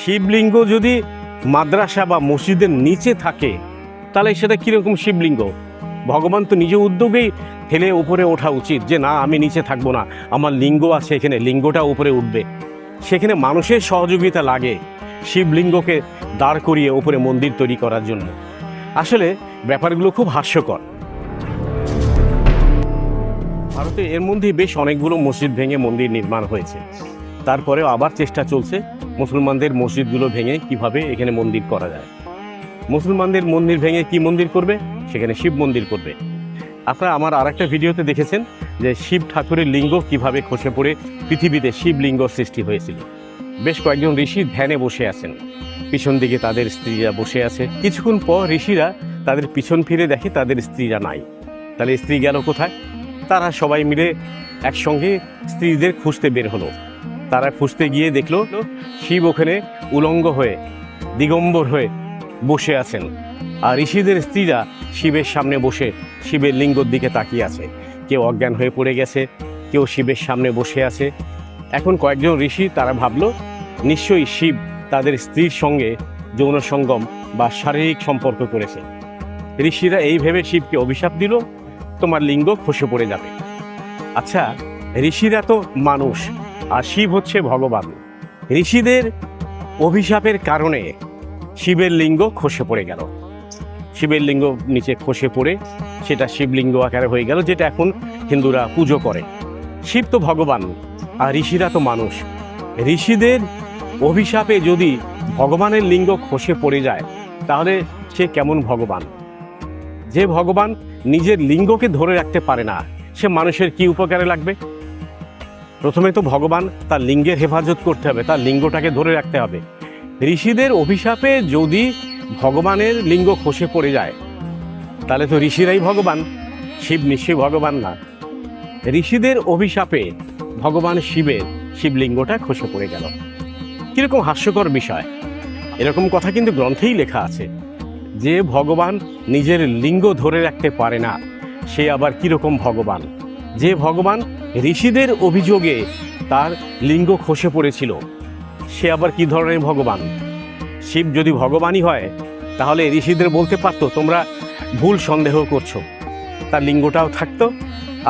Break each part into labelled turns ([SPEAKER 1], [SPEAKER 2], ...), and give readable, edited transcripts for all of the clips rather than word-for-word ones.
[SPEAKER 1] শিবলিঙ্গ যদি মাদ্রাসা বা মসজিদের নিচে থাকে তাহলে সেটা কীরকম শিবলিঙ্গ? ভগবান তো নিজ উদ্যোগেই ফেলে উপরে ওঠা উচিত যে না, আমি নিচে থাকবো না, আমার লিঙ্গ আছে এখানে, লিঙ্গটা উপরে উঠবে। সেখানে মানুষের সহযোগিতা লাগে শিবলিঙ্গকে দাঁড় করিয়ে উপরে মন্দির তৈরি করার জন্য। আসলে ব্যাপারগুলো খুব হাস্যকর। ভারতে এর মধ্যে বেশ অনেকগুলো মসজিদ ভেঙে মন্দির নির্মাণ হয়েছে, তারপরেও আবার চেষ্টা চলছে মুসলমানদের মসজিদগুলো ভেঙে কিভাবে এখানে মন্দির করা যায়। মুসলমানদের মন্দির ভেঙে কি মন্দির করবে? সেখানে শিব মন্দির করবে। আপনারা আমার আরেকটা ভিডিওতে দেখেছেন যে শিব ঠাকুরের লিঙ্গ কিভাবে খসে পড়ে পৃথিবীতে শিবলিঙ্গ সৃষ্টি হয়েছিল। বেশ কয়েকজন ঋষি ধ্যানে বসে আছেন, পিছন দিকে তাদের স্ত্রীরা বসে আছে। কিছুক্ষণ পর ঋষিরা তাদের পিছন ফিরে দেখে তাদের স্ত্রীরা নাই। তাহলে স্ত্রী গেল কোথায়? তারা সবাই মিলে একসঙ্গে স্ত্রীদের খুঁজতে বের হলো। তারা খুঁজতে গিয়ে দেখলো শিব ওখানে উলঙ্গ হয়ে, দিগম্বর হয়ে বসে আছেন, আর ঋষিদের স্ত্রীরা শিবের সামনে বসে শিবের লিঙ্গর দিকে তাকিয়ে আছে। কেউ অজ্ঞান হয়ে পড়ে গেছে, কেউ শিবের সামনে বসে আছে। এখন কয়েকজন ঋষি তারা ভাবলো নিশ্চয়ই শিব তাদের স্ত্রীর সঙ্গে যৌন সঙ্গম বা শারীরিক সম্পর্ক করেছে। ঋষিরা এই ভেবে শিবকে অভিশাপ দিল, তোমার লিঙ্গ খসে পড়ে যাবে। আচ্ছা, ঋষিরা তো মানুষ আর শিব হচ্ছে ভগবান। ঋষিদের অভিশাপের কারণে শিবের লিঙ্গ খসে পড়ে গেল। শিবের লিঙ্গ নিচে খসে পড়ে সেটা শিবলিঙ্গ আকারে হয়ে গেল, যেটা এখন হিন্দুরা পুজো করে। শিব তো ভগবান আর ঋষিরা তো মানুষ। ঋষিদের অভিশাপে যদি ভগবানের লিঙ্গ খসে পড়ে যায় তাহলে সে কেমন ভগবান? যে ভগবান নিজের লিঙ্গকে ধরে রাখতে পারে না, সে মানুষের কি উপকারে লাগবে? প্রথমে তো ভগবান তার লিঙ্গের হেফাজত করতে হবে, তার লিঙ্গটাকে ধরে রাখতে হবে। ঋষিদের অভিশাপে যদি ভগবানের লিঙ্গ খসে পড়ে যায় তাহলে তো ঋষিরাই ভগবান, শিব নিশ্চয়ই ভগবান না। ঋষিদের অভিশাপে ভগবান শিবের শিবলিঙ্গটা খসে পড়ে গেল। কীরকম হাস্যকর বিষয়! এরকম কথা কিন্তু গ্রন্থেই লেখা আছে যে ভগবান নিজের লিঙ্গ ধরে রাখতে পারে না, সে আবার কীরকম ভগবান? যে ভগবান ঋষিদের অভিযোগে তার লিঙ্গ খসে পড়েছিল, সে আবার কি ধরনের ভগবান? শিব যদি ভগবানই হয় তাহলে ঋষিদের বলতে পারতো তোমরা ভুল সন্দেহ করছো, তার লিঙ্গটাও থাকতো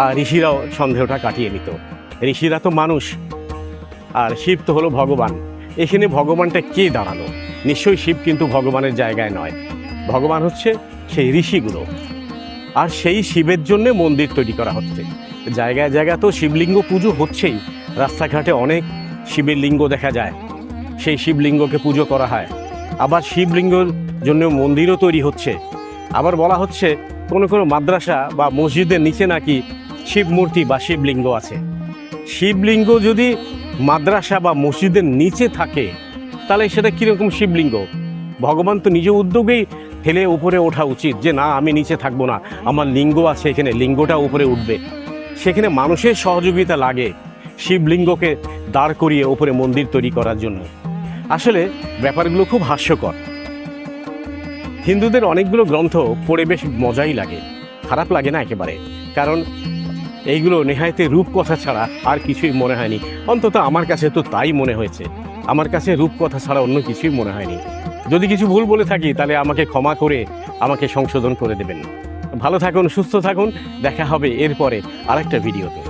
[SPEAKER 1] আর ঋষিরাও সন্দেহটা কাটিয়ে নিত। ঋষিরা তো মানুষ আর শিব তো হলো ভগবান। এখানে ভগবানটা কে দাঁড়ালো? নিশ্চয়ই শিব কিন্তু ভগবানের জায়গায় নয়, ভগবান হচ্ছে সেই ঋষিগুলো। আর সেই শিবের জন্যে মন্দির তৈরি করা হচ্ছে। জায়গায় জায়গায় তো শিবলিঙ্গ পুজো হচ্ছেই, রাস্তাঘাটে অনেক শিবের লিঙ্গ দেখা যায়, সেই শিবলিঙ্গকে পুজো করা হয়। আবার শিবলিঙ্গর জন্য মন্দিরও তৈরি হচ্ছে। আবার বলা হচ্ছে কোনো কোনো মাদ্রাসা বা মসজিদের নিচে নাকি শিব মূর্তি বা শিবলিঙ্গ আছে। শিবলিঙ্গ যদি মাদ্রাসা বা মসজিদের নিচে থাকে তাহলে সেটা কীরকম শিবলিঙ্গ? ভগবান তো নিজ উদ্যোগেই ফেলে উপরে ওঠা উচিত যে না, আমি নিচে থাকবো না, আমার লিঙ্গ আছে এখানে, লিঙ্গটা উপরে উঠবে। সেখানে মানুষের সহযোগিতা লাগে শিবলিঙ্গকে দাঁড় করিয়ে উপরে মন্দির তৈরি করার জন্য। আসলে ব্যাপারগুলো খুব হাস্যকর। হিন্দুদের অনেকগুলো গ্রন্থ পড়ে বেশ মজাই লাগে, খারাপ লাগে না একেবারে, কারণ এইগুলো নেহায়েতে রূপকথা ছাড়া আর কিছুই মনে হয়নি। অন্তত আমার কাছে তো তাই মনে হয়েছে। আমার কাছে রূপকথা ছাড়া অন্য কিছুই মনে হয়নি। যদি কিছু ভুল বলে থাকি তাহলে আমাকে ক্ষমা করে আমাকে সংশোধন করে দেবেন। ভালো থাকুন, সুস্থ থাকুন, দেখা হবে এরপরে আরেকটা ভিডিওতে।